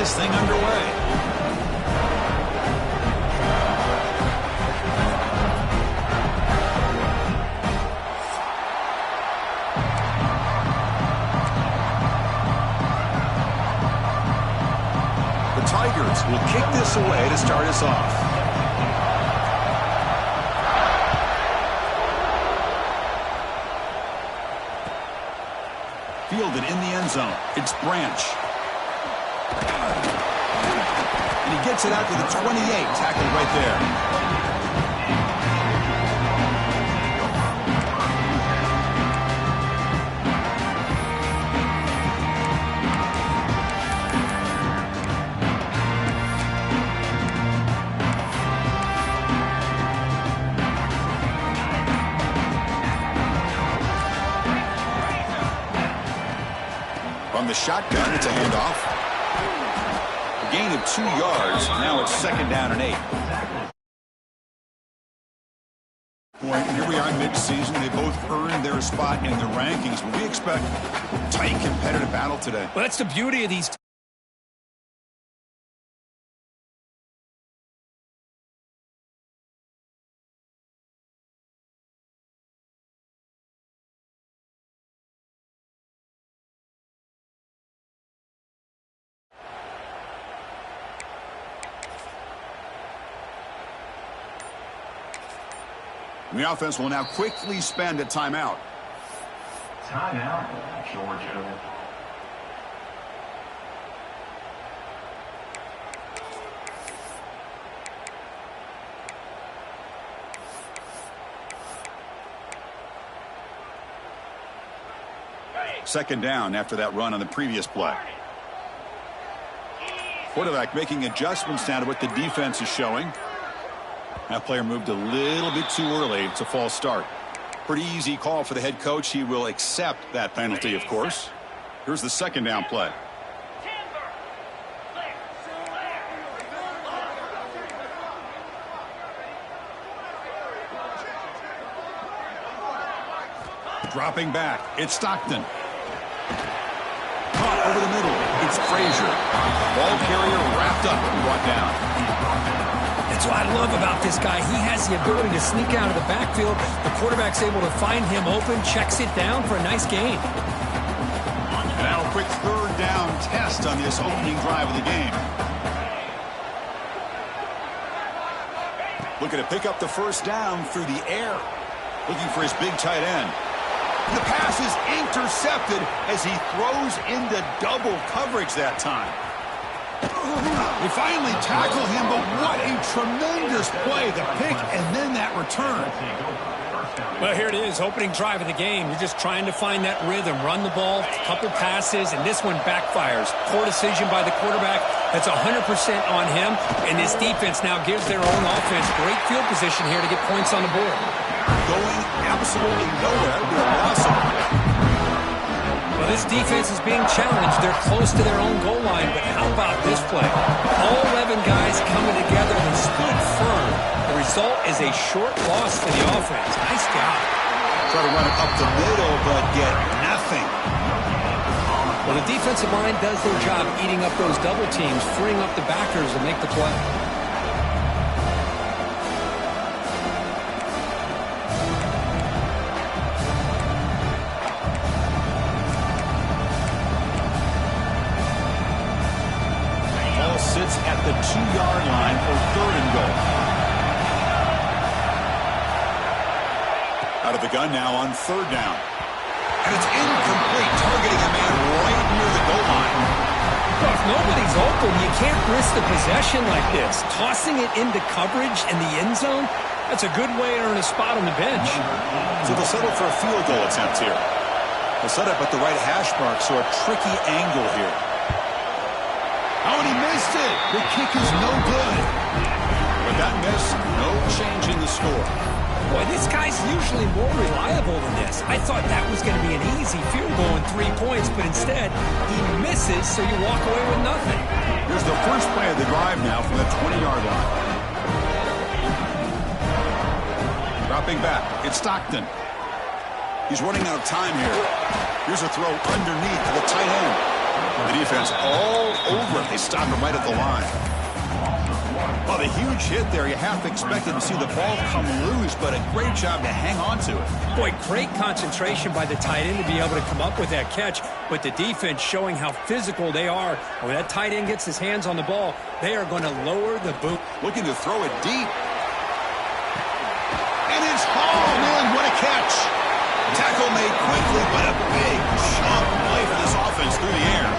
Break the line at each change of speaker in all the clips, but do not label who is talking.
this thing underway. The Tigers will kick this away to start us off. Fielded in the end zone. It's Branch. And he gets it out to the 28. Tackled right there. From the shotgun, it's a handoff. A gain of 2 yards. Now it's 2nd down and 8. Boy, here we are mid-season. They both earned their spot in the rankings. But we expect tight, competitive battle today.
Well, that's the beauty of these.
The offense will now quickly spend a timeout.
Timeout, Georgia.
Second down after that run on the previous play. Quarterback making adjustments now to what the defense is showing. That player moved a little bit too early. It's a false start. Pretty easy call for the head coach. He will accept that penalty, of course. Here's the 2nd down play. Dropping back. It's Stockton. Caught over the middle. It's Frazier. Ball carrier wrapped up and brought down.
That's what I love about this guy. He has the ability to sneak out of the backfield. The quarterback's able to find him open, checks it down for a nice gain.
Now a quick 3rd down test on this opening drive of the game. Looking to pick up the 1st down through the air. Looking for his big tight end. The pass is intercepted as he throws into double coverage that time. They finally tackle him, but what a tremendous play. The pick and then that return.
Well, here it is, opening drive of the game. You're just trying to find that rhythm, run the ball, couple passes, and this one backfires. Poor decision by the quarterback. That's 100% on him, and this defense now gives their own offense great field position here to get points on the board.
Going absolutely nowhere with a loss of it.
Well, this defense is being challenged. They're close to their own goal line, but how about this play? All 11 guys coming together and stood firm. The result is a short loss for the offense. Nice job.
Try to run it up the middle, but get nothing.
Well, the defensive line does their job eating up those double teams, freeing up the backers to make the play.
Sits at the 2-yard line for 3rd and goal. Out of the gun now on 3rd down. And it's incomplete, targeting a man right near the goal line.
Well, if nobody's open, you can't risk the possession like this. Tossing it into coverage in the end zone, that's a good way to earn a spot on the bench.
So they'll settle for a field goal attempt here. They'll set up at the right hash mark, so a tricky angle here. Oh, and he missed it. The kick is no good. With that miss, no change in the score.
Boy, this guy's usually more reliable than this. I thought that was going to be an easy field goal in 3 points, but instead, he misses, so you walk away with nothing.
Here's the first play of the drive now from the 20-yard line. Dropping back, it's Stockton. He's running out of time here. Here's a throw underneath to the tight end. The defense all over it. They stop him right at the line. Well, the huge hit there, you have to expect him to see the ball come loose, but a great job to hang on to it.
Boy, great concentration by the tight end to be able to come up with that catch, but the defense showing how physical they are. When that tight end gets his hands on the ball, they are going to lower the boot.
Looking to throw it deep. And it's hauled in. What a catch. Tackle made quickly, but a big chunk play for this offense through the air.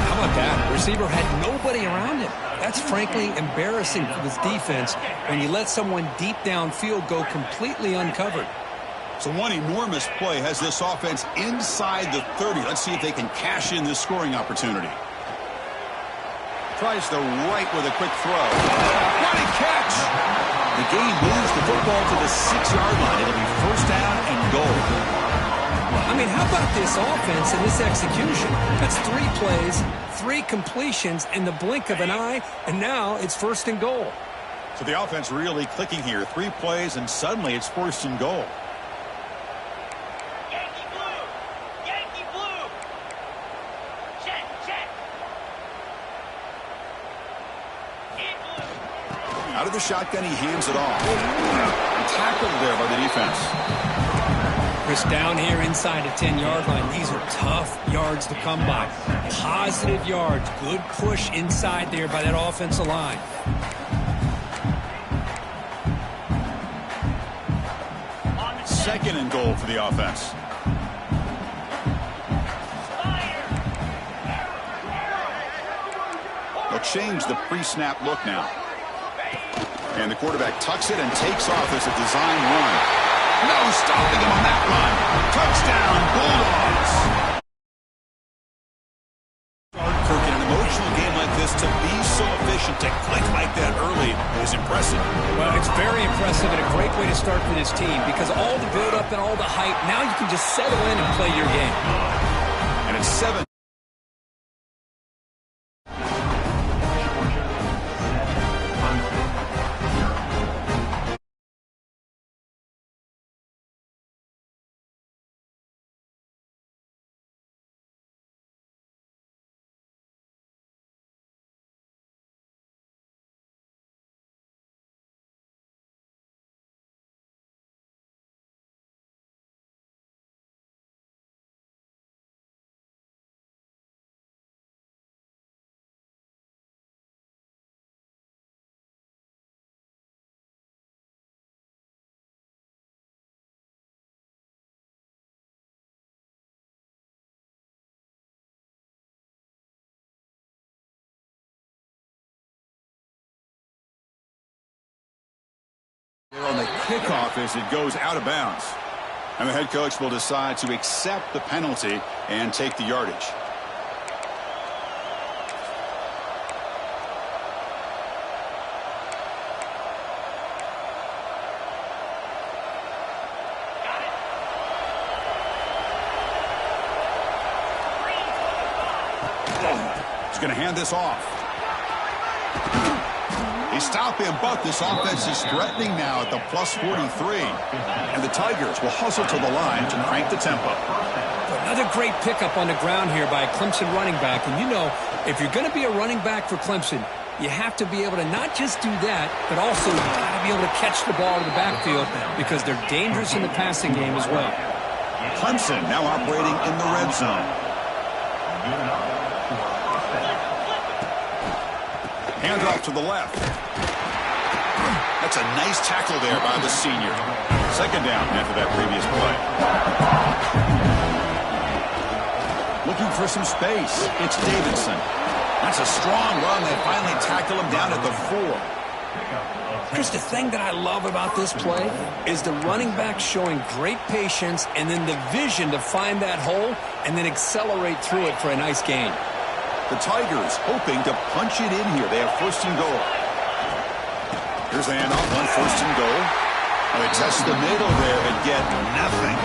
How about that? Receiver had nobody around him. That's frankly embarrassing for this defense when you let someone deep downfield go completely uncovered.
So one enormous play has this offense inside the 30. Let's see if they can cash in this scoring opportunity. Tries the right with a quick throw. What a catch! The game moves the football to the 6-yard line. It'll be first down and goal.
I mean, how about this offense and this execution? That's 3 plays, 3 completions in the blink of an eye, and now it's first and goal.
So the offense really clicking here. 3 plays, and suddenly it's first and goal.
Yankee blue! Yankee blue! Check, check! In blue!
Out of the shotgun, he hands it off. Tackled there by the defense.
Chris, down here inside the 10-yard line, these are tough yards to come by. Positive yards, good push inside there by that offensive line.
Second and goal for the offense. They'll change the pre-snap look now. And the quarterback tucks it and takes off as a design run. No stopping him on that run. Touchdown, Bulldogs. Kirk, in an emotional game like this, to be so efficient, to click like that early is impressive.
Well, it's very impressive and a great way to start for this team because all the build-up and all the hype, now you can just settle in and play your game.
And it's 7. On the kickoff as it goes out of bounds. And the head coach will decide to accept the penalty and take the yardage. He's going to hand this off. They stop him, but this offense is threatening now at the plus 43. And the Tigers will hustle to the line to crank the tempo.
Another great pickup on the ground here by a Clemson running back. And you know, if you're going to be a running back for Clemson, you have to be able to not just do that, but also you got to be able to catch the ball in the backfield because they're dangerous in the passing game as well.
Clemson now operating in the red zone. Hand off to the left. That's a nice tackle there by the senior. Second down after that previous play. Looking for some space. It's Davidson. That's a strong run. They finally tackle him down at the 4.
Chris, the thing that I love about this play is the running back showing great patience and then the vision to find that hole and then accelerate through it for a nice gain.
The Tigers hoping to punch it in here. They have first and goal. Here's the handoff on first and goal. And they test the middle there and get nothing.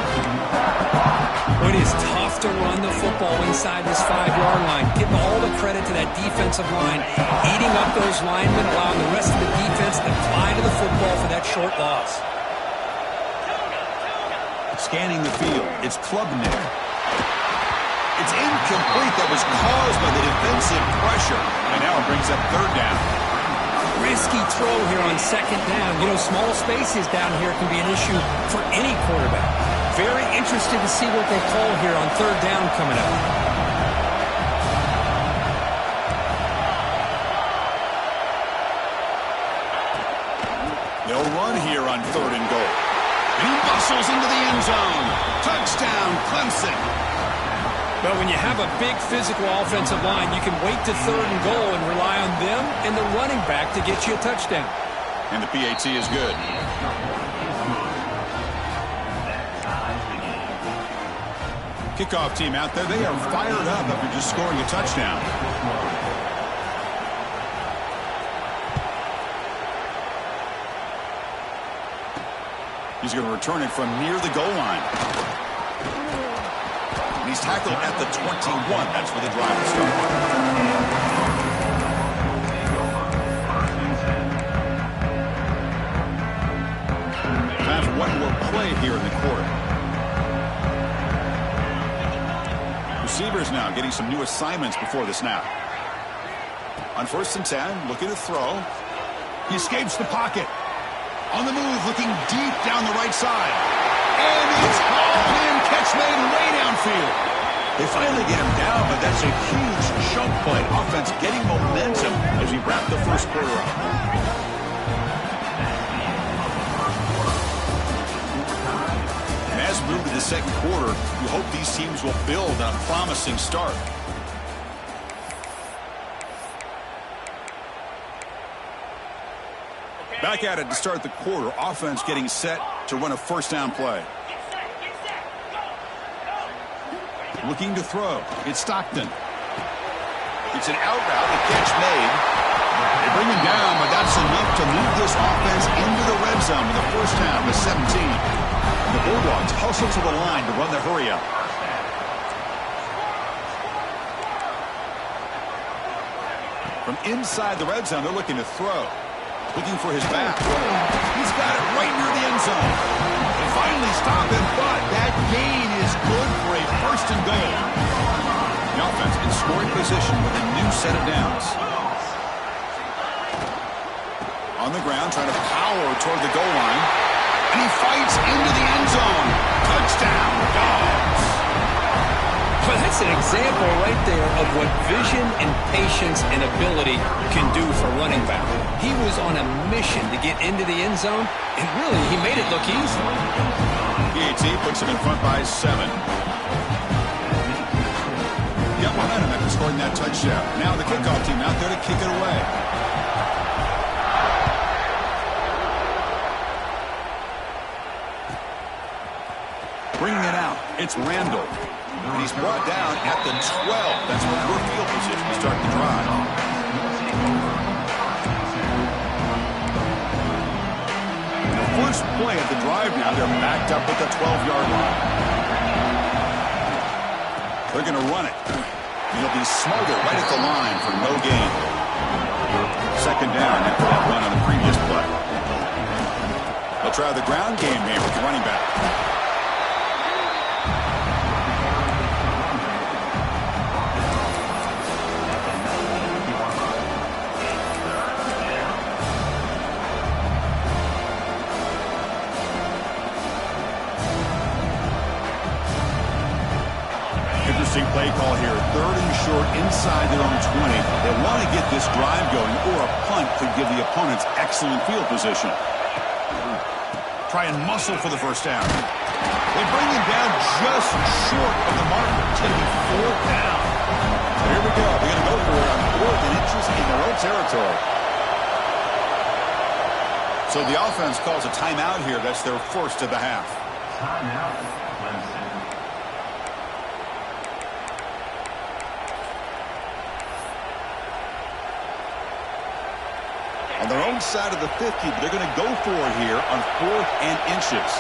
It is tough to run the football inside this 5-yard line. Give all the credit to that defensive line, eating up those linemen, allowing the rest of the defense to fly to the football for that short loss. Scanning the field, it's Klubnik.
It's incomplete. That was caused by the defensive pressure. And now it brings up third down.
Risky throw here on second down. You know, small spaces down here can be an issue for any quarterback. Very interested to see what they call here on third down coming up.
They'll run here on third and goal. He bustles into the end zone. Touchdown, Clemson.
But when you have a big physical offensive line, you can wait to third and goal and rely on them and the running back to get you a touchdown.
And the PAT is good. Kickoff team out there, they are fired up after just scoring a touchdown. He's going to return it from near the goal line. And he's tackled at the 21. That's where the drive will start. Time for one more play here in the quarter. Receivers now getting some new assignments before the snap. On 1st and 10, looking to throw. He escapes the pocket. On the move, looking deep down the right side. And it's hauled in, catch made way downfield. They finally get him down, but that's a huge chunk play. Offense getting momentum as we wrap the first quarter up. And as we move to the second quarter, we hope these teams will build on a promising start. Back at it to start the quarter. Offense getting set to run a first down play. Looking to throw. It's Stockton. It's an out route. The catch made. They bring him down, but that's enough to move this offense into the red zone with the first down to 17. And the Bulldogs hustle to the line to run the hurry up. From inside the red zone, they're looking to throw. Looking for his back. He's got it right near the end zone. They finally stop him, but that gain is good for a first and goal. The offense in scoring position with a new set of downs. On the ground, trying to power toward the goal line. And he fights into the end zone. Touchdown, Dogs.
Well, that's an example right there of what vision and patience and ability can do for running back. He was on a mission to get into the end zone, and really, he made it look easy.
PAT puts him in front by 7. Got momentum after scoring that touchdown. Now the kickoff team out there to kick it away. Bringing it out, it's Randall. And he's brought down at the 12. That's what we're field position to start the drive. The first play of the drive now, they're backed up at the 12-yard line. They're going to run it. He'll be smothered right at the line for no gain. Second down after that run on the previous play. They'll try the ground game here with the running back. Interesting play call here. 3rd and short inside their own 20. They want to get this drive going, or a punt could give the opponents excellent field position. Try and muscle for the first down. They bring him down just short of the marker. It's going to be 4th down. So here we go. They're going to go for it on 4th and inches in their own territory. So the offense calls a timeout here. That's their first of the half.
Timeout, Clemson.
On their own side of the 50, but they're going to go for it here on 4th and inches.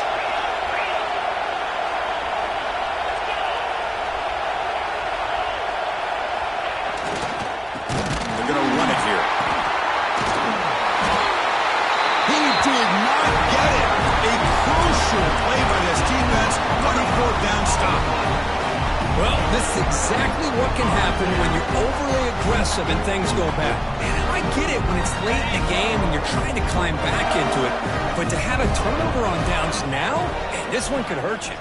They're going to run it here. He did not get it. A crucial play by this defense on a 4th down stop.
Well, this is exactly what can happen when you're overly aggressive and things go bad. And I get it when it's late in the game and you're trying to climb back into it. But to have a turnover on downs now, man, this one could hurt you.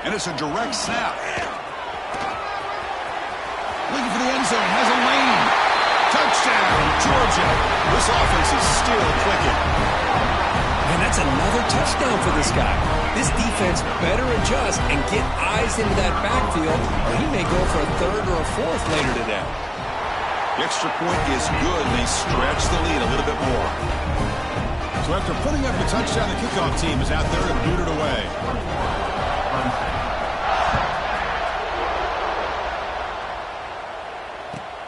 And it's a direct snap. Looking for the end zone, has a lane. Touchdown, Georgia. This offense is still clicking.
And that's another touchdown for this guy. This defense better adjust and get eyes into that backfield, or he may go for a third or a fourth later today.
The extra point is good, and they stretch the lead a little bit more. So after putting up the touchdown, the kickoff team is out there to boot it away.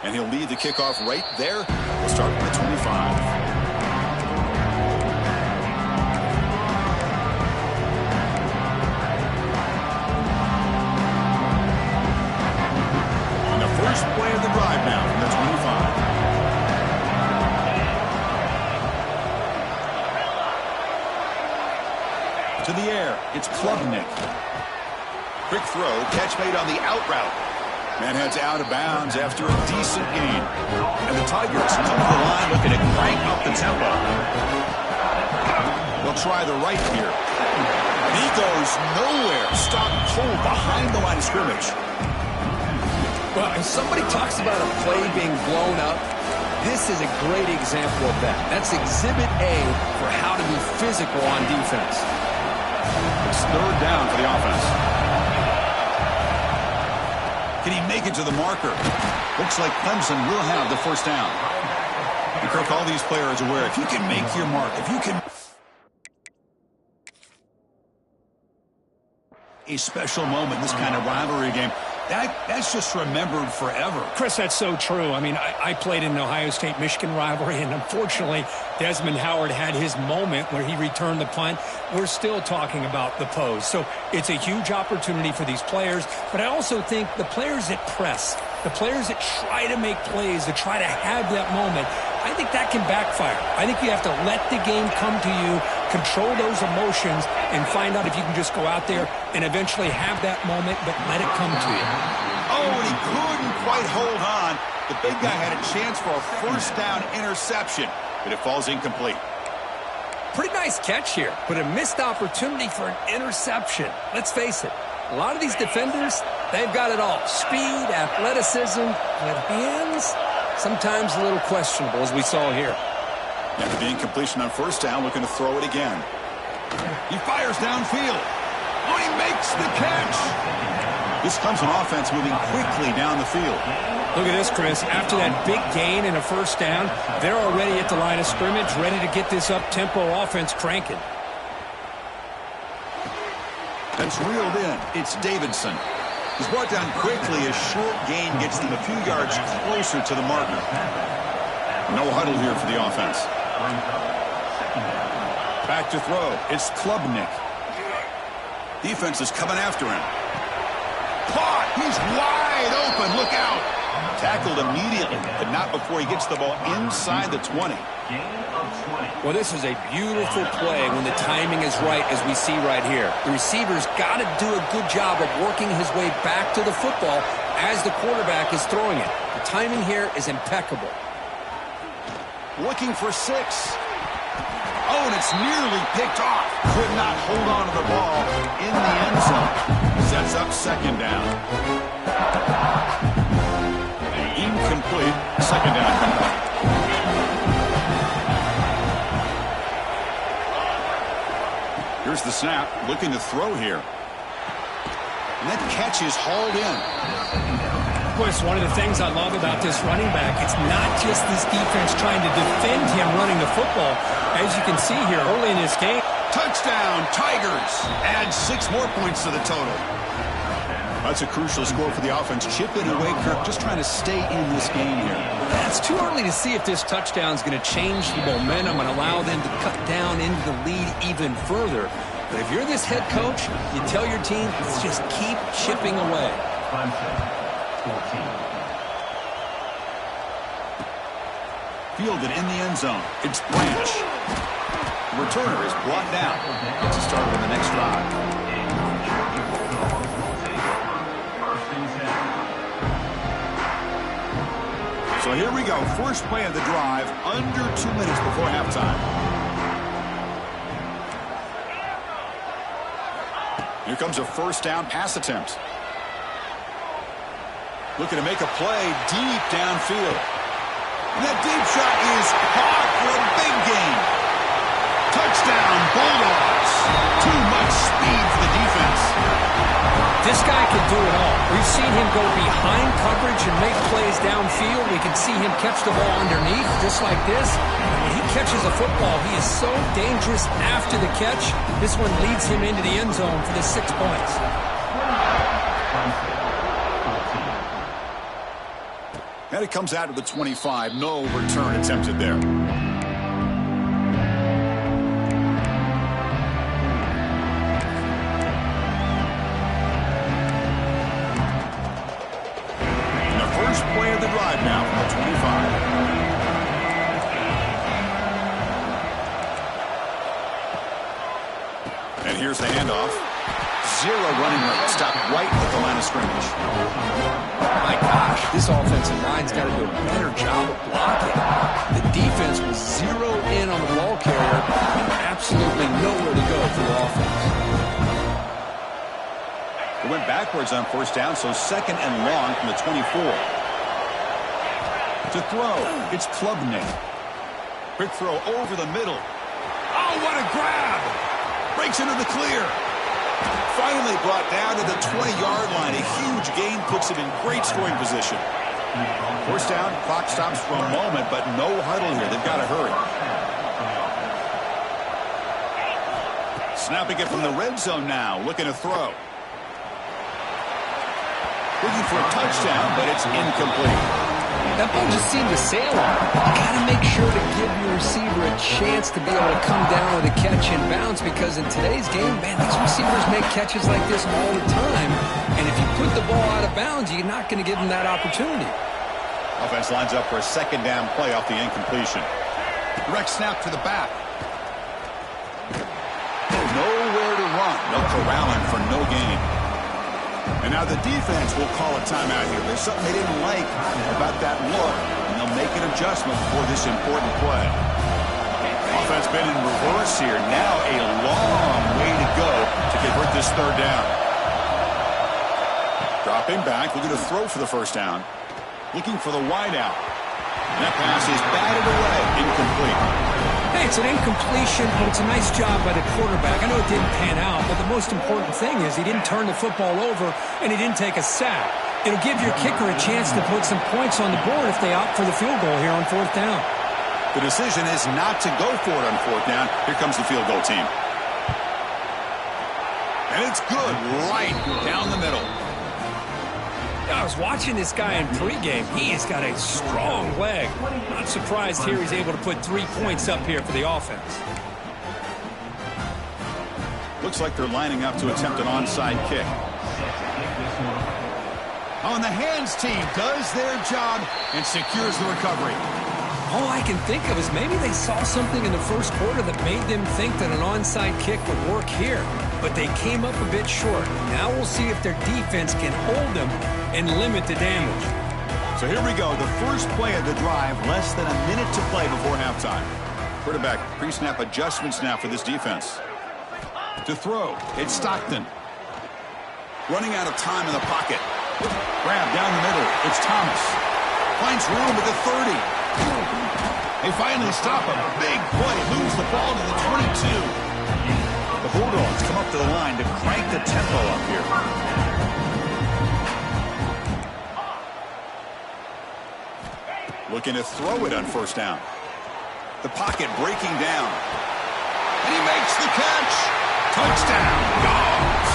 And he'll lead the kickoff right there. We'll start with the 25. First play of the drive now from the 25. To the air, it's Klubnik. Quick throw, catch made on the out route. Man heads out of bounds after a decent gain. And the Tigers come to the line looking to crank up the tempo. They'll try the right here. He goes nowhere. Stopped cold behind the line of scrimmage.
Well, if somebody talks about a play being blown up, this is a great example of that. That's Exhibit A for how to be physical on defense.
It's third down for the offense. Can he make it to the marker? Looks like Clemson will have the first down. And Kirk, all these players are aware, if you can make your mark, if you can... A special moment in this kind of rivalry game. That's just remembered forever.
Chris, that's so true. I mean, I played in an Ohio State-Michigan rivalry, and unfortunately, Desmond Howard had his moment where he returned the punt. We're still talking about the pose. So it's a huge opportunity for these players, but I also think the players that press, the players that try to make plays, that try to have that moment, I think that can backfire. I think you have to let the game come to you, control those emotions, and find out if you can just go out there and eventually have that moment, but let it come to you.
Oh, and he couldn't quite hold on. The big guy had a chance for a first down interception, but it falls incomplete.
Pretty nice catch here, but a missed opportunity for an interception. Let's face it, a lot of these defenders, they've got it all. Speed, athleticism, but hands, sometimes a little questionable, as we saw here.
After the incompletion on first down, looking to throw it again. He fires downfield. Oh, he makes the catch. This Clemson offense moving quickly down the field.
Look at this, Chris. After that big gain and a first down, they're already at the line of scrimmage, ready to get this up-tempo offense cranking.
That's reeled in. It's Davidson. He's brought down quickly. A short gain gets them a few yards closer to the marker. No huddle here for the offense. Back to throw. It's Klubnik. Defense is coming after him. Caught. He's wide open. Look out. Tackled immediately, but not before he gets the ball inside the 20.
Well, this is a beautiful play when the timing is right, as we see right here. The receiver's got to do a good job of working his way back to the football as the quarterback is throwing it. The timing here is impeccable.
Looking for 6. Oh, and it's nearly picked off. Could not hold on to the ball in the end zone. Sets up second down. Incomplete. Second down. Here's the snap. Looking to throw here. And that catch is hauled in.
Of course, one of the things I love about this running back, it's not just this defense trying to defend him running the football. As you can see here early in this game.
Touchdown, Tigers. Add 6 more points to the total. That's a crucial score for the offense. Chipping away, Kirk, just trying to stay in this game here.
It's too early to see if this touchdown is going to change the momentum and allow them to cut down into the lead even further. But if you're this head coach, you tell your team, let's just keep chipping away.
Fielded in the end zone. It's Branch. The returner is brought down. Gets a start on the next drive. So here we go. First play of the drive, under 2 minutes before halftime. Here comes a first down pass attempt. Looking to make a play deep downfield. And that deep shot is caught for a big gain. Touchdown, Bulldogs. Too much speed for the defense.
This guy can do it all. We've seen him go behind coverage and make plays downfield. We can see him catch the ball underneath, just like this. When he catches a football, he is so dangerous after the catch. This one leads him into the end zone for the 6 points.
And it comes out to the 25. No return attempted there. Play of the drive now from the 25. And here's the handoff. Zero running rate. Stopped right at the line of scrimmage.
My gosh, this offensive line's got to do a better job of blocking. The defense was zero in on the ball carrier and absolutely nowhere to go for the offense.
It went backwards on first down, so second and long from the 24. To throw, it's Klubnik. Quick throw over the middle. Oh, what a grab! Breaks into the clear. Finally brought down to the 20-yard line. A huge gain puts him in great scoring position. First down, clock stops for a moment, but no huddle here. They've got to hurry. Snapping it from the red zone now, looking to throw. Looking for a touchdown, but it's incomplete.
That ball just seemed to sail on. You got to make sure to give your receiver a chance to be able to come down with a catch and bounce, because in today's game, man, these receivers make catches like this all the time. And if you put the ball out of bounds, you're not going to give them that opportunity.
Offense lines up for a second down play off the incompletion. Direct snap to the back. Nowhere to run. No corralling for no gain. And now the defense will call a timeout here. There's something they didn't like about that look, and they'll make an adjustment for this important play. Offense been in reverse here. Now a long way to go to convert this third down. Dropping back, looking to throw for the first down. Looking for the wideout. And that pass is batted away, incomplete.
Hey, it's an incompletion, but it's a nice job by the quarterback. I know it didn't pan out, but the most important thing is he didn't turn the football over and he didn't take a sack. It'll give your kicker a chance to put some points on the board if they opt for the field goal here on fourth down.
The decision is not to go for it on fourth down. Here comes the field goal team. And it's good right down the middle.
I was watching this guy in pregame. He has got a strong leg. Not surprised here he's able to put 3 points up here for the offense.
Looks like they're lining up to attempt an onside kick. On the hands team does their job and secures the recovery.
All I can think of is maybe they saw something in the first quarter that made them think that an onside kick would work here. But they came up a bit short. Now we'll see if their defense can hold them and limit the damage.
So here we go. The first play of the drive, less than a minute to play before halftime. Quarterback pre-snap adjustments now for this defense. To throw, it's Stockton. Running out of time in the pocket. Grab down the middle, it's Thomas. Finds room at the 30. They finally stop a big play. Moves the ball to the 22. The Bulldogs come up to the line to crank the tempo up here. Looking to throw it on first down. The pocket breaking down. And he makes the catch. Touchdown, Dogs.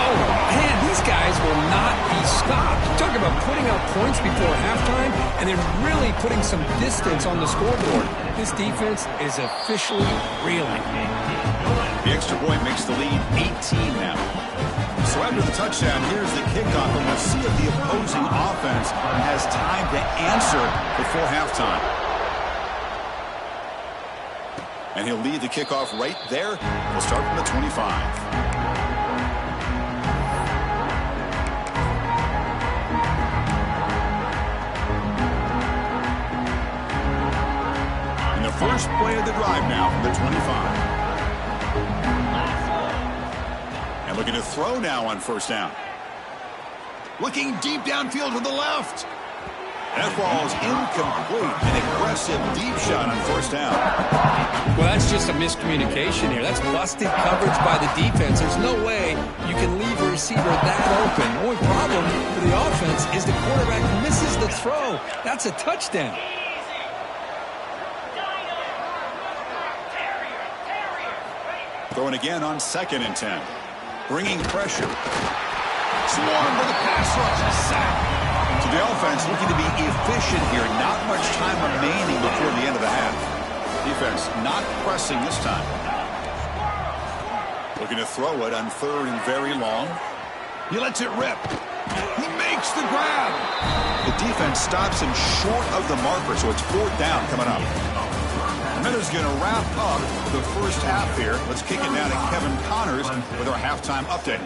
Oh, man, these guys will not be stopped. Talk about putting up points before halftime and then really putting some distance on the scoreboard. This defense is officially reeling.
The extra point makes the lead 18 now. So after the touchdown, here's the kickoff, and we'll see if the opposing offense has time to answer before halftime. And he'll lead the kickoff right there. We'll start from the 25. first play of the drive now from the 25. And looking to throw now on first down. Looking deep downfield to the left. That ball's incomplete. An aggressive deep shot on first down.
Well, that's just a miscommunication here. That's busted coverage by the defense. There's no way you can leave a receiver that open. The only problem for the offense is the quarterback misses the throw. That's a touchdown.
Throwing again on 2nd and 10. Bringing pressure. Swarm for the pass rush. A sack. So the offense looking to be efficient here. Not much time remaining before the end of the half. Defense not pressing this time. Looking to throw it on 3rd and very long. He lets it rip. He makes the grab. The defense stops him short of the marker, so it's 4th down coming up. And that is going to wrap up the first half here. Let's kick it now to Kevin Connors with our halftime update.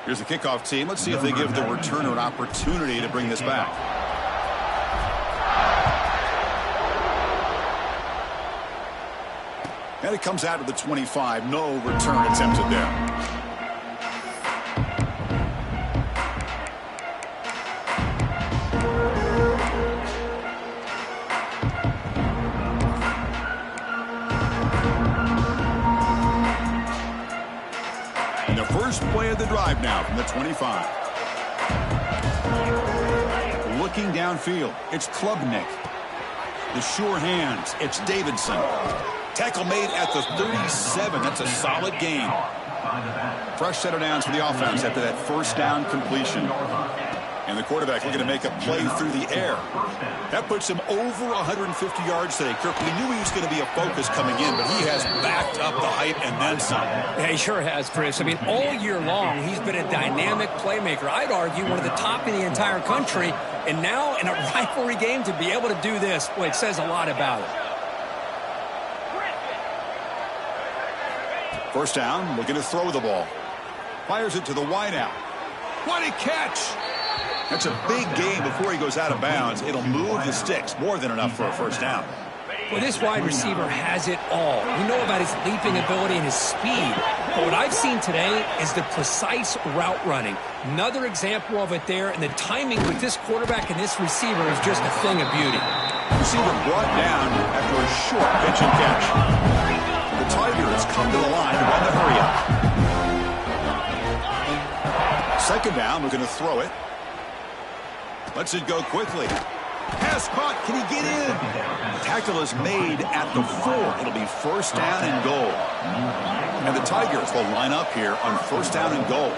Here's the kickoff team. Let's see if they give the returner an opportunity to bring this back. And it comes out of the 25. No return attempted there. First play of the drive now from the 25. Looking downfield, it's Klubnik. The sure hands, it's Davidson. Tackle made at the 37. That's a solid gain. Fresh set of downs for the offense after that first down completion. And the quarterback looking to make a play through the air. That puts him over 150 yards today. Kirk, we knew he was going to be a focus coming in, but he has backed up the hype and then some.
Yeah, he sure has, Chris. I mean, all year long, he's been a dynamic playmaker. I'd argue one of the top in the entire country. And now in a rivalry game to be able to do this, boy, it says a lot about it.
First down, looking to throw the ball. Fires it to the wideout. What a catch! That's a big gain before he goes out of bounds. It'll move the sticks. More than enough for a first down.
Well, this wide receiver has it all. We know about his leaping ability and his speed. But what I've seen today is the precise route running. Another example of it there. And the timing with this quarterback and this receiver is just a thing of beauty.
Receiver brought down after a short pitch and catch. The Tigers come to the line to run the hurry up. Second down, we're going to throw it. Lets it go quickly. Pass caught. Can he get in? Tackle is made at the 4. It'll be first down and goal. And the Tigers will line up here on first down and goal.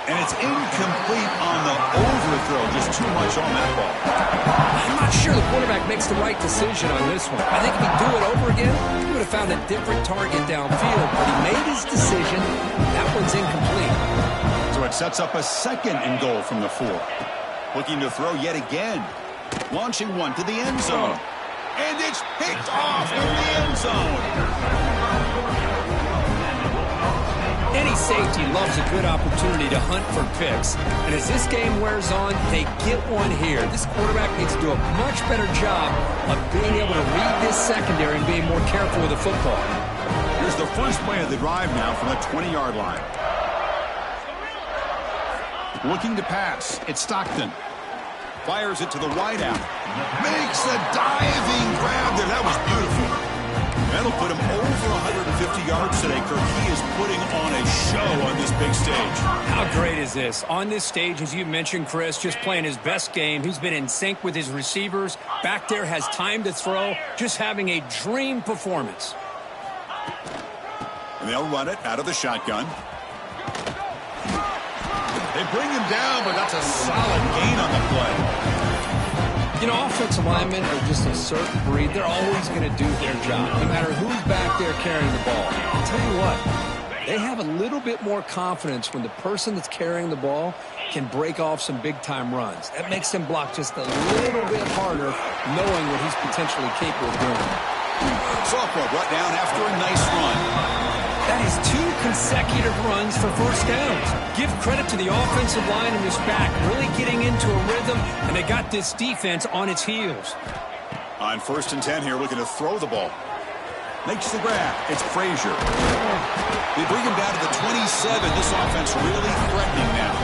And it's incomplete on the overthrow. Just too much on that ball.
I'm not sure the quarterback makes the right decision on this one. I think if he'd do it over again, he would have found a different target downfield. But he made his decision. That one's incomplete.
So it sets up a second and goal from the 4. Looking to throw yet again. Launching one to the end zone. And it's picked off in the end zone.
Any safety loves a good opportunity to hunt for picks. And as this game wears on, they get one here. This quarterback needs to do a much better job of being able to read this secondary and being more careful with the football.
Here's the first play of the drive now from the 20-yard line. Looking to pass. It's Stockton. Fires it to the wideout. Makes a diving grab there. That was beautiful. That'll put him over 150 yards today, Kirk. He is putting on a show on this big stage.
How great is this? On this stage, as you mentioned, Chris, just playing his best game. He's been in sync with his receivers. Back there has time to throw. Just having a dream performance.
And they'll run it out of the shotgun. They bring him down, but that's a solid gain on the play.
You know, offensive linemen are just a certain breed. They're always going to do their job, no matter who's back there carrying the ball. I'll tell you what, they have a little bit more confidence when the person that's carrying the ball can break off some big-time runs. That makes them block just a little bit harder, knowing what he's potentially capable of doing.
Sophomore brought down after a nice run.
That is 2 consecutive runs for first downs. Give credit to the offensive line and his back, really getting into a rhythm, and they got this defense on its heels.
On 1st and 10 here, looking to throw the ball. Makes the grab. It's Frazier. They bring him down to the 27. This offense really threatening now.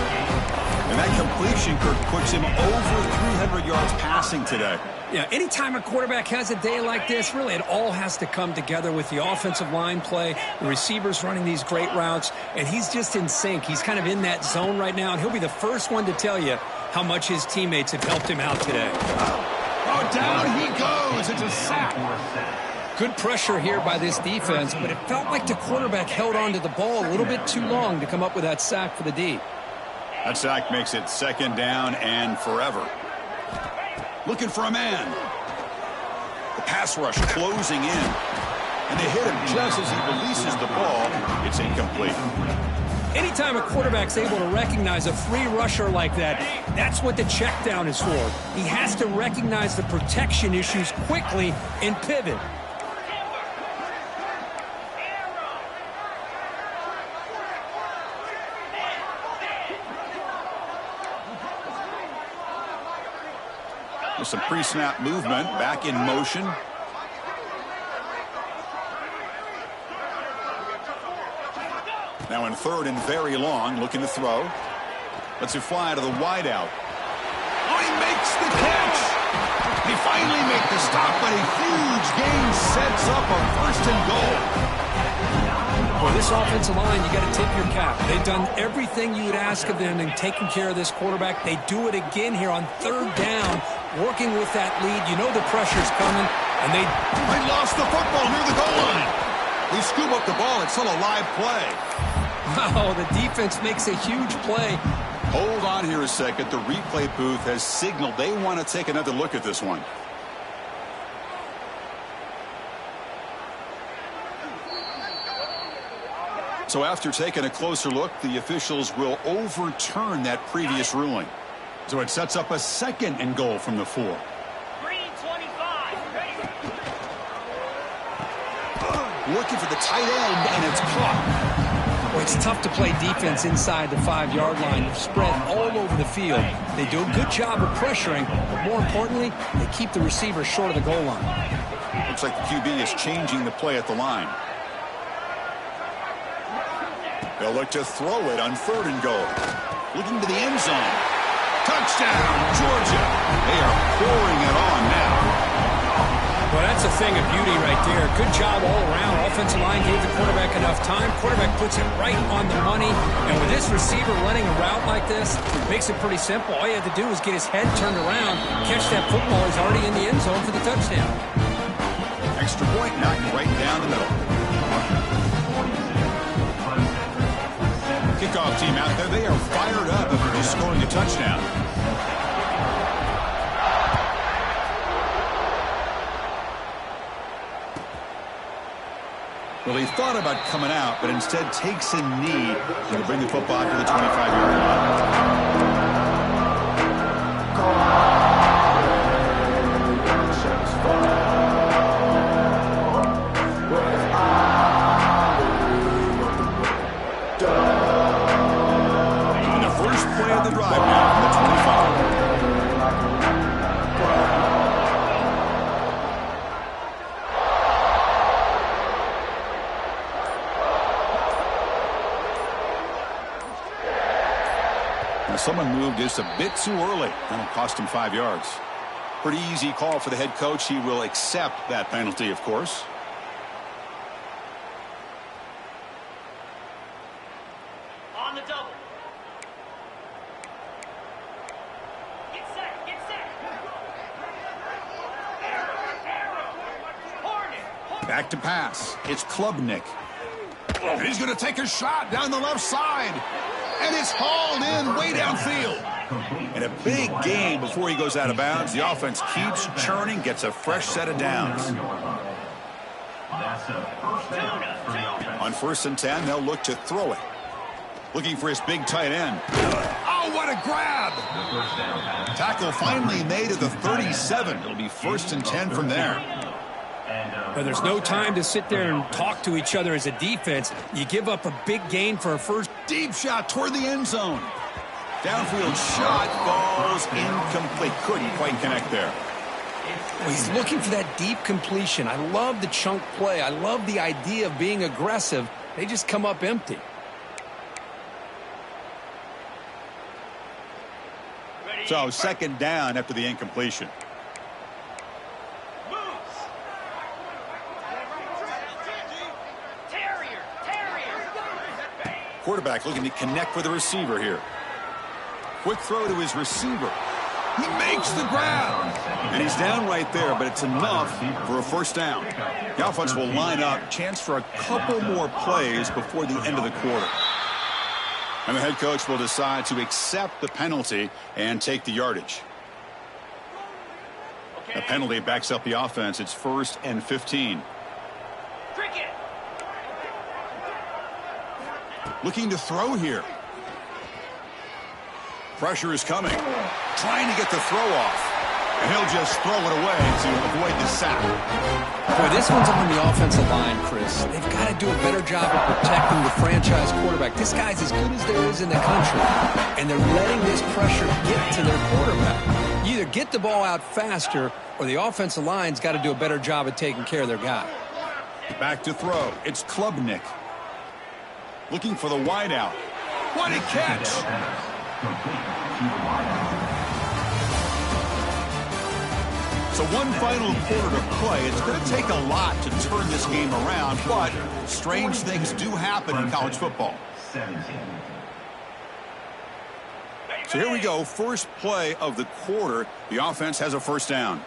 And that completion, Kirk, puts him over 300 yards passing today.
Yeah, anytime a quarterback has a day like this, really it all has to come together with the offensive line play, the receivers running these great routes, and he's just in sync. He's kind of in that zone right now, and he'll be the first one to tell you how much his teammates have helped him out today.
Oh, down he goes. It's a sack.
Good pressure here by this defense, but it felt like the quarterback held on to the ball a little bit too long to come up with that sack for the D.
That sack makes it 2nd down and forever. Looking for a man. The pass rush closing in. And they hit him just as he releases the ball. It's incomplete.
Anytime a quarterback's able to recognize a free rusher like that, that's what the check down is for. He has to recognize the protection issues quickly and pivot.
With some pre-snap movement, back in motion. Now in 3rd and very long, looking to throw. Lets it fly to the wideout. Oh, he makes the catch! They finally make the stop, but a huge gain sets up a 1st and goal.
For this offensive line, you got to tip your cap. They've done everything you would ask of them in taking care of this quarterback. They do it again here on 3rd down, working with that lead. You know the pressure's coming, and they
lost the football near the goal line. They scoop up the ball. It's still a live play.
Wow, the defense makes a huge play.
Hold on here a second. The replay booth has signaled they want to take another look at this one. So after taking a closer look, the officials will overturn that previous ruling. So it sets up a 2nd and goal from the 4.
Green 25. Ready.
Looking for the tight end, and it's caught.
Well, it's tough to play defense inside the 5-yard line. They're spread all over the field. They do a good job of pressuring, but more importantly, they keep the receiver short of the goal line.
Looks like the QB is changing the play at the line. They'll look to throw it on 3rd and goal. Looking to the end zone. Touchdown, Georgia. They are pouring it on now.
Well, that's a thing of beauty right there. Good job all around. Offensive line gave the quarterback enough time. Quarterback puts it right on the money. And with this receiver running a route like this, it makes it pretty simple. All you have to do is get his head turned around, catch that football. He's already in the end zone for the touchdown.
Extra point knocked right down the middle. Kickoff team out there. They are fired up after just scoring a touchdown. Well, he thought about coming out, but instead takes a knee to bring the football to the 25-yard line. And the first play of the drive now from the 25. Someone moved just a bit too early. That'll cost him 5 yards. Pretty easy call for the head coach. He will accept that penalty, of course.
On the double. Get set. Get set. Arrow. Hornet.
Back to pass. It's Klubnik. And he's going to take a shot down the left side. And it's hauled in way downfield. And a big gain before he goes out of bounds. The offense keeps churning, gets a fresh set of downs. On 1st and 10, they'll look to throw it. Looking for his big tight end. Oh, what a grab! Tackle finally made at the 37. It'll be 1st and 10 from there.
But there's no time to sit there and talk to each other as a defense. You give up a big gain for a first.
Deep shot toward the end zone. Downfield shot falls incomplete. Couldn't quite connect there.
Well, he's looking for that deep completion. I love the chunk play. I love the idea of being aggressive. They just come up empty.
So second down after the incompletion. Quarterback looking to connect with the receiver here. Quick throw to his receiver. He makes the grab. And he's down right there, but it's enough for a first down. The offense will line up. Chance for a couple more plays before the end of the quarter. And the head coach will decide to accept the penalty and take the yardage. The penalty backs up the offense. It's 1st and 15. Looking to throw here. Pressure is coming. Trying to get the throw off. And he'll just throw it away to avoid the sack.
Boy, this one's on the offensive line, Chris. They've got to do a better job of protecting the franchise quarterback. This guy's as good as there is in the country. And they're letting this pressure get to their quarterback. You either get the ball out faster or the offensive line's got to do a better job of taking care of their guy.
Back to throw. It's Klubnik. Looking for the wideout. What a catch! So one final quarter to play. It's going to take a lot to turn this game around, but strange things do happen in college football. So here we go. First play of the quarter. The offense has a first down.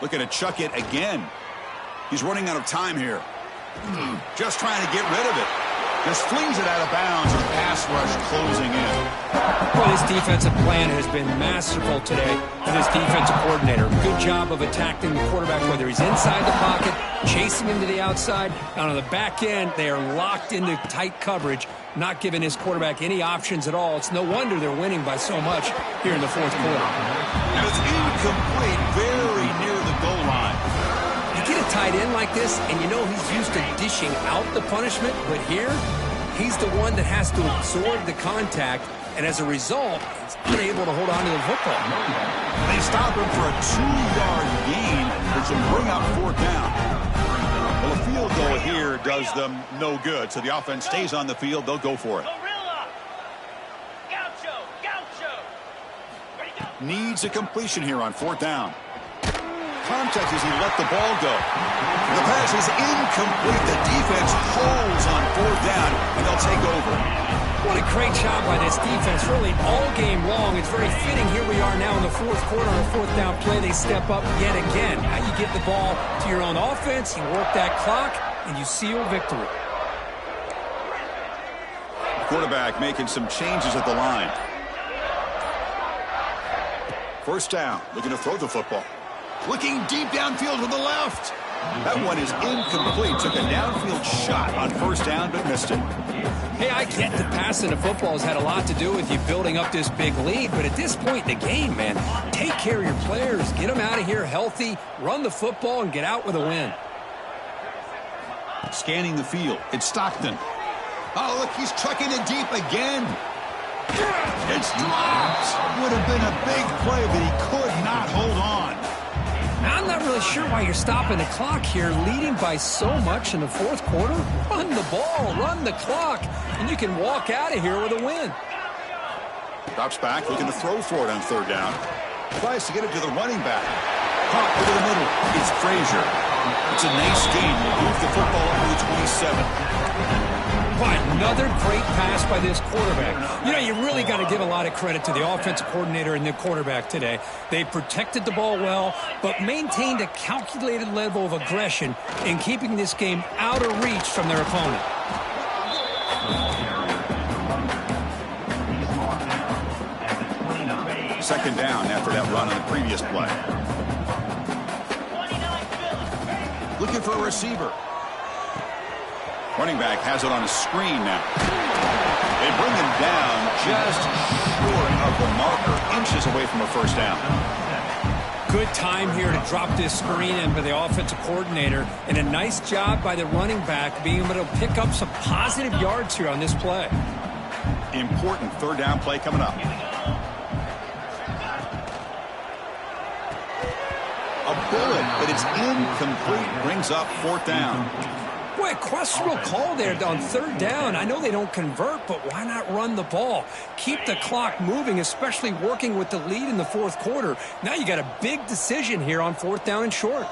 Looking to chuck it again. He's running out of time here. Just trying to get rid of it. Just flings it out of bounds and pass rush closing in.
Well, this defensive plan has been masterful today for this defensive coordinator. Good job of attacking the quarterback, whether he's inside the pocket, chasing him to the outside. And on the back end, they are locked into tight coverage, not giving his quarterback any options at all. It's no wonder they're winning by so much here in the fourth quarter.
And it's incomplete, very near the goal line.
Get a tight end like this, and you know he's used to dishing out the punishment, but here, he's the one that has to absorb the contact, and as a result, he's unable to hold on to the football.
They stop him for a 2-yard gain, which will bring up 4th down. Well, a field goal here does them no good, so the offense stays on the field. They'll go for it. Needs a completion here on 4th down. Contact as he let the ball go. The pass is incomplete. The defense holds on 4th down, and they'll take over.
What a great job by this defense, really all game long. It's very fitting. Here we are now in the fourth quarter, a 4th down play. They step up yet again. Now you get the ball to your own offense, you work that clock, and you seal victory.
Quarterback making some changes at the line. First down, looking to throw the football. Looking deep downfield to the left. That one is incomplete. Took a downfield shot on 1st down, but missed it.
Hey, I get the passing of football has had a lot to do with you building up this big lead, but at this point in the game, man, take care of your players. Get them out of here healthy, run the football, and get out with a win.
Scanning the field. It's Stockton. Oh, look, he's trucking it deep again. It's dropped. Would have been a big play, but he could not hold on.
I'm not really sure why you're stopping the clock here, leading by so much in the fourth quarter. Run the ball, run the clock, and you can walk out of here with a win.
Drops back, looking to throw for it on 3rd down. Tries to get it to the running back. Pop over the middle. It's Frazier. It's a nice gain. Move the football up to the 27.
But another great pass by this quarterback. You know, you really got to give a lot of credit to the offensive coordinator and the quarterback today. They protected the ball well, but maintained a calculated level of aggression in keeping this game out of reach from their opponent.
Second down after that run on the previous play. Looking for a receiver. Running back has it on a screen now. They bring him down just short of the marker, inches away from a first down.
Good time here to drop this screen in by the offensive coordinator, and a nice job by the running back being able to pick up some positive yards here on this play.
Important third down play coming up. A bullet, but it's incomplete. Brings up fourth down.
Boy, questionable call there on third down. I know they don't convert, but why not run the ball? Keep the clock moving, especially working with the lead in the fourth quarter. Now you got a big decision here on fourth down and short.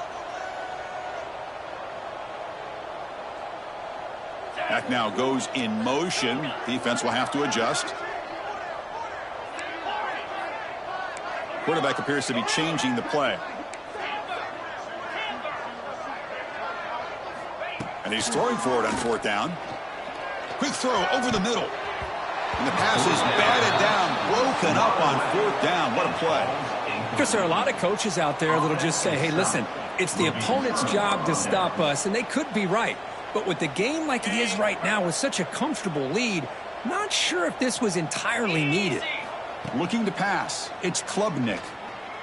Back now goes in motion. Defense will have to adjust. Quarterback appears to be changing the play. And he's throwing for it on fourth down. Quick throw over the middle. And the pass is batted down, broken up on fourth down. What a play.
Because there are a lot of coaches out there that'll just say, hey, listen, it's the opponent's job to stop us, and they could be right. But with the game like it is right now with such a comfortable lead, not sure if this was entirely needed.
Looking to pass. It's Klubnik.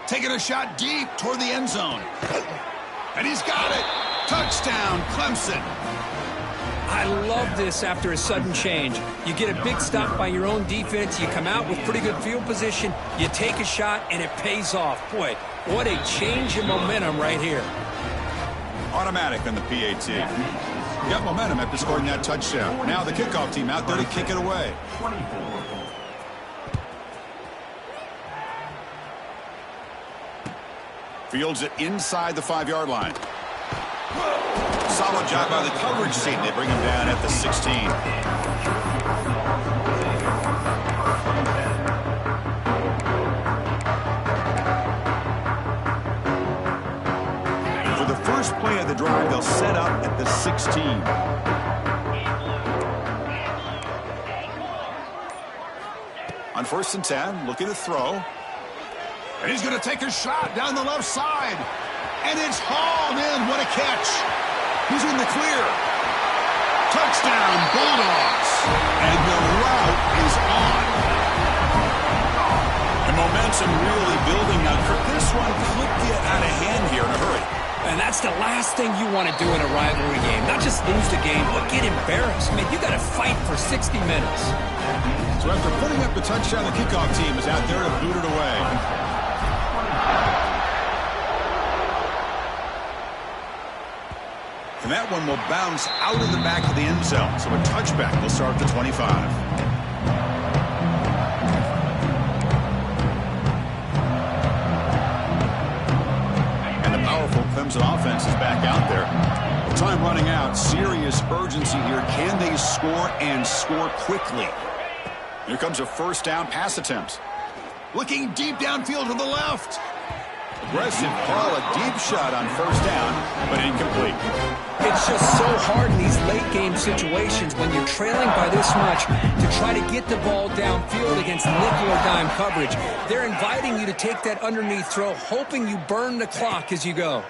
Taking a shot deep toward the end zone. And he's got it. Touchdown, Clemson.
I love this after a sudden change. You get a big stop by your own defense. You come out with pretty good field position. You take a shot, and it pays off. Boy, what a change in momentum right here.
Automatic on the PAT. Got momentum after scoring that touchdown. Now the kickoff team out there to kick it away. Fields it inside the 5-yard line. Solid job by the coverage team. They bring him down at the 16. For the first play of the drive, they'll set up at the 16. On 1st and 10, looking to throw. And he's going to take a shot down the left side. And it's hauled in. What a catch. He's in the clear. Touchdown, Bulldogs. And the route is on. And momentum really building now. This one could get out of hand here in a hurry.
And that's the last thing you want to do in a rivalry game. Not just lose the game, but get embarrassed. I mean, you got to fight for 60 minutes.
So after putting up the touchdown, the kickoff team is out there to boot it away. And that one will bounce out of the back of the end zone. So a touchback will start at the 25. And the powerful Clemson offense is back out there. Time running out. Serious urgency here. Can they score and score quickly? Here comes a first down pass attempt. Looking deep downfield to the left. Aggressive call, a deep shot on first down, but incomplete.
It's just so hard in these late-game situations when you're trailing by this much to try to get the ball downfield against nickel or dime coverage. They're inviting you to take that underneath throw, hoping you burn the clock as you go.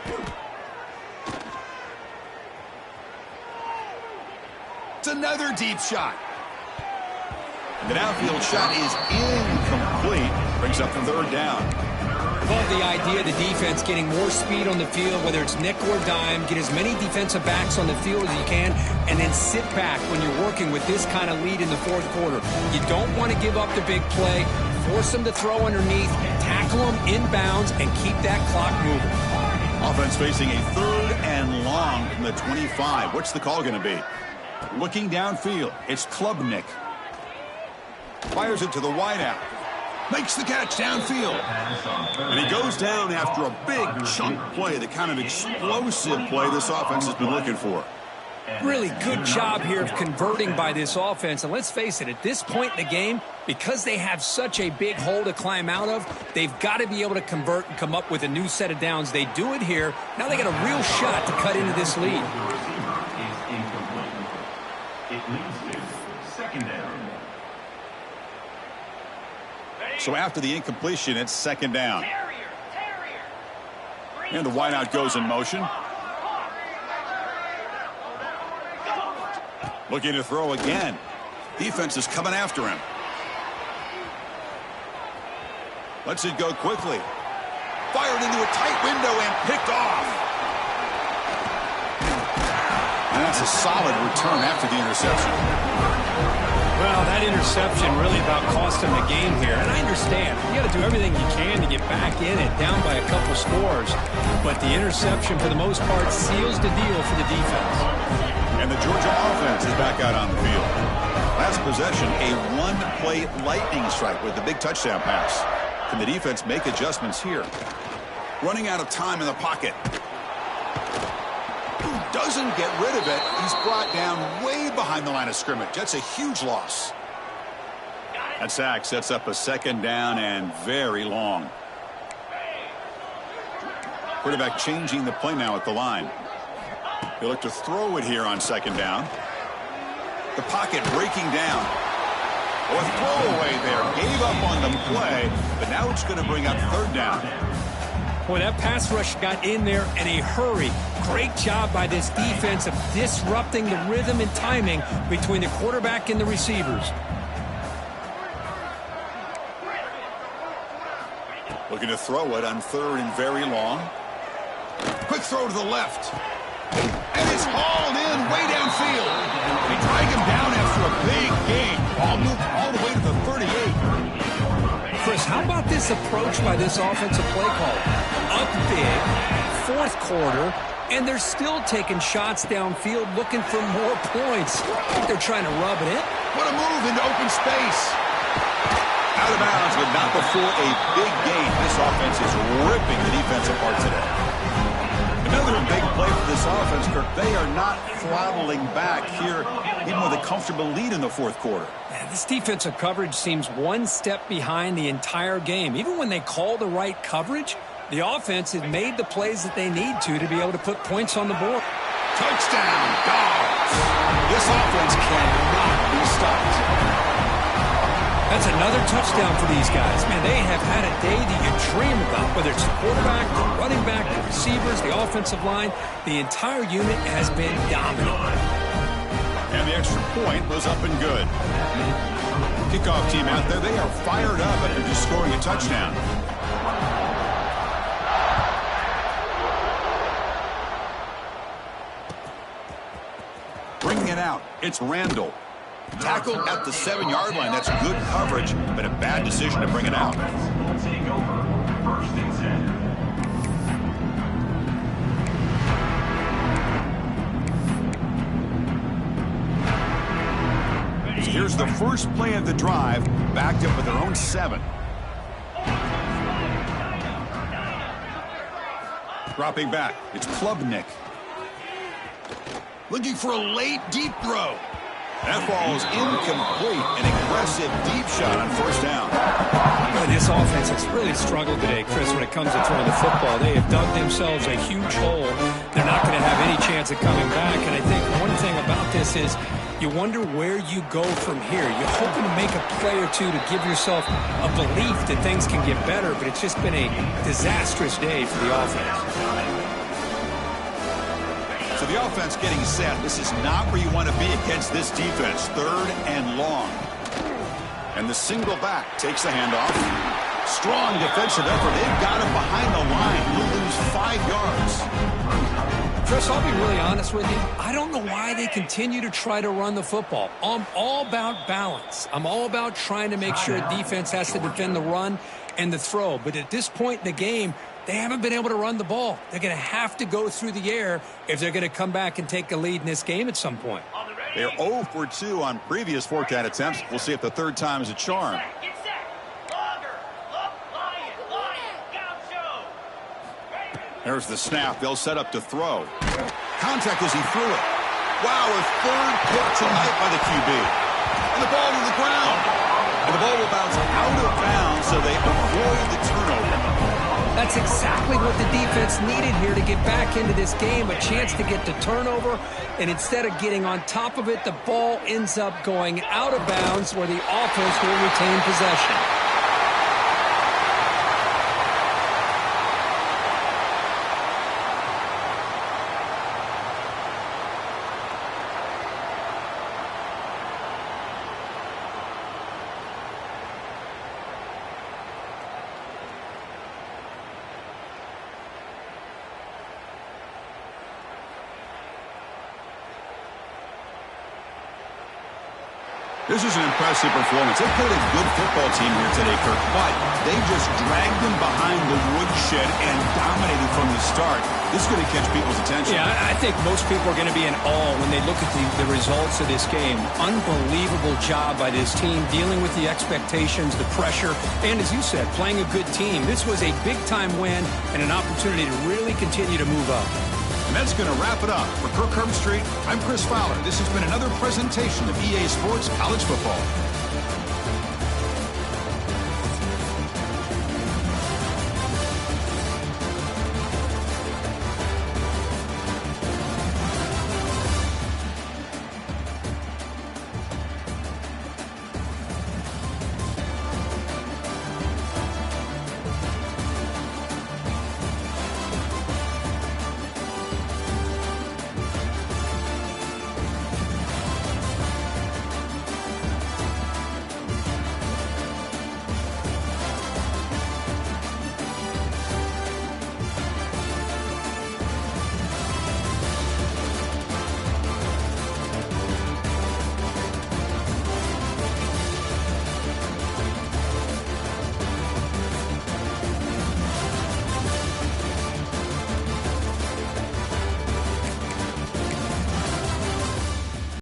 It's another deep shot. The downfield shot is incomplete. Brings up the third down.
Love the idea of the defense getting more speed on the field, whether it's nickel or dime. Get as many defensive backs on the field as you can, and then sit back when you're working with this kind of lead in the fourth quarter. You don't want to give up the big play. Force them to throw underneath, tackle them inbounds, and keep that clock moving.
Offense facing a third and long from the 25. What's the call going to be? Looking downfield, it's Klubnik. Fires it to the wideout. Makes the catch downfield. And he goes down after a big chunk play, the kind of explosive play this offense has been looking for.
Really good job here of converting by this offense. And let's face it, at this point in the game, because they have such a big hole to climb out of, they've got to be able to convert and come up with a new set of downs. They do it here. Now they got a real shot to cut into this lead.
It leads to second down.
So after the incompletion, it's second down. And the wideout goes in motion. Looking to throw again. Defense is coming after him. Lets it go quickly. Fired into a tight window and picked off. And that's a solid return after the interception.
Well, that interception really about cost him the game here. And I understand. You got to do everything you can to get back in it, down by a couple scores. But the interception, for the most part, seals the deal for the defense.
And the Georgia offense is back out on the field. Last possession, a one-play lightning strike with the big touchdown pass. Can the defense make adjustments here? Running out of time in the pocket. Doesn't get rid of it. He's brought down way behind the line of scrimmage. That's a huge loss. That sack sets up a second down and very long. Quarterback changing the play now at the line. He'll look to throw it here on second down. The pocket breaking down. Oh, a throwaway there. Gave up on the play, but now it's going to bring up third down.
Boy, that pass rush got in there in a hurry. Great job by this defense of disrupting the rhythm and timing between the quarterback and the receivers.
Looking to throw it on third and very long. Quick throw to the left. And it's hauled in way downfield. They drag him down after a big gain. Ball moved all the way to the 38.
Chris, how about this approach by this offensive play call? Up big, fourth quarter, and they're still taking shots downfield looking for more points. I think they're trying to rub it in.
What a move into open space. Out of bounds, but not before a big gain. This offense is ripping the defense apart today. Another big play for this offense, Kirk. They are not throttling back here, even with a comfortable lead in the fourth quarter.
Man, this defensive coverage seems one step behind the entire game. Even when they call the right coverage, the offense has made the plays that they need to be able to put points on the board.
Touchdown, Dogs. This offense cannot be stopped.
That's another touchdown for these guys. Man, they have had a day that you dream about, whether it's the quarterback, the running back, the receivers, the offensive line. The entire unit has been dominant.
And the extra point was up and good. Kickoff team out there, they are fired up after just scoring a touchdown. Bringing it out, it's Randall. Tackled at the 7-yard line. That's good coverage, but a bad decision to bring it out.
Take over. First and 10.
So here's the first play of the drive, backed up with their own 7. Dropping back, it's Klubnik. Looking for a late deep throw. That ball is incomplete. An aggressive deep shot on first down.
Well, this offense has really struggled today, Chris, when it comes to throwing the football. They have dug themselves a huge hole. They're not going to have any chance of coming back. And I think one thing about this is you wonder where you go from here. You're hoping to make a play or two to give yourself a belief that things can get better, but it's just been a disastrous day for the offense.
So the offense getting set. This is not where you want to be against this defense. Third and long. And the single back takes the handoff. Strong defensive effort. They've got him behind the line. He'll lose 5 yards.
Chris, I'll be really honest with you. I don't know why they continue to try to run the football. I'm all about balance. I'm all about trying to make sure a defense has to defend the run and the throw. But at this point in the game, they haven't been able to run the ball. They're going to have to go through the air if they're going to come back and take a lead in this game at some point.
They're 0 for 2 on previous 4-down attempts. We'll see if the third time is a charm.
Get set. Longer. Look. Lion. Gaucho.
There's the snap. They'll set up to throw. Contact as he threw it. Wow, a third pick tonight by the QB. And the ball to the ground. And the ball will bounce out of bounds, so they avoid the turnover.
That's exactly what the defense needed here to get back into this game, a chance to get the turnover, and instead of getting on top of it, the ball ends up going out of bounds where the offense will retain possession.
This is an impressive performance. They played a good football team here today, Kirk, but they just dragged them behind the woodshed and dominated from the start. This is going to catch people's attention.
Yeah, I think most people are going to be in awe when they look at the results of this game. Unbelievable job by this team, dealing with the expectations, the pressure, and as you said, playing a good team. This was a big-time win and an opportunity to really continue to move up.
And that's going to wrap it up. For Kirk Herbstreit, I'm Chris Fowler. This has been another presentation of EA Sports College Football.